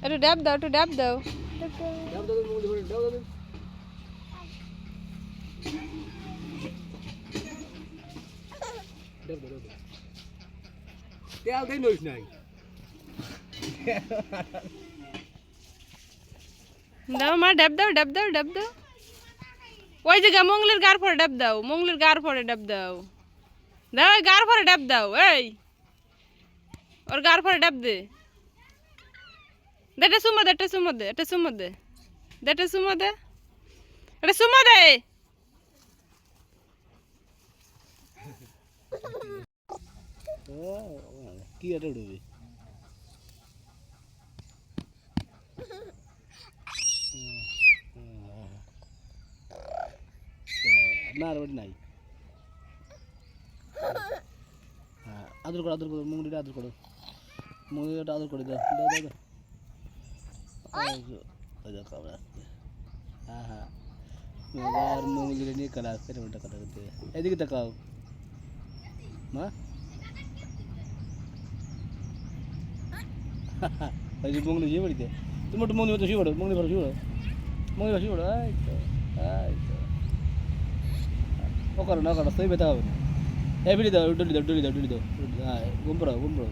একটু ডাব দাও, একটু ডাব দাও। তেল দেই নইস নাই দাও মা, ডাব দাও, ডাব দাও, ডাব দাও। ওই যে মঙ্গলের গার পরে ডাব দাও, মঙ্গলের গার পরে ডাব দাও। দাও ওই গার পরে ডাব দাও, এই ওর গার পরে ডাব দে। এটা সুমো দে, এটা সুমো দে, এটা সুমো দে, এটা সুমো দে, এটা সুমো দে। কি এটা উঠবে না আর নাই আদর করো মুঙ্গলিটা আদর করো, মুঙ্গলিটা আদর করে দাও দাও দাও দাও খাবার হ্যাঁ হ্যাঁ আর মুঙ্গলিটা নিয়ে কালা পেটে কথা করতে এদিকে তাকাও মা ওই যে মুঙ্গলি শুয়ে পড়িতে তুমি একটু মুঙ্গলি মতো শুয়ে পড়ো, মুঙ্গলি ভালো শুয়ে পড়ো, মুঙ্গলি ভালো শুয়ে পড়ো, এই তো ও করো না করো তুই বেতা হবে না। এই বিড়ি দাও, ডুলি দাও, ডুলি দাও, ডুলি দাও, হ্যাঁ ঘুম পড়াও, ঘুম পড়াও।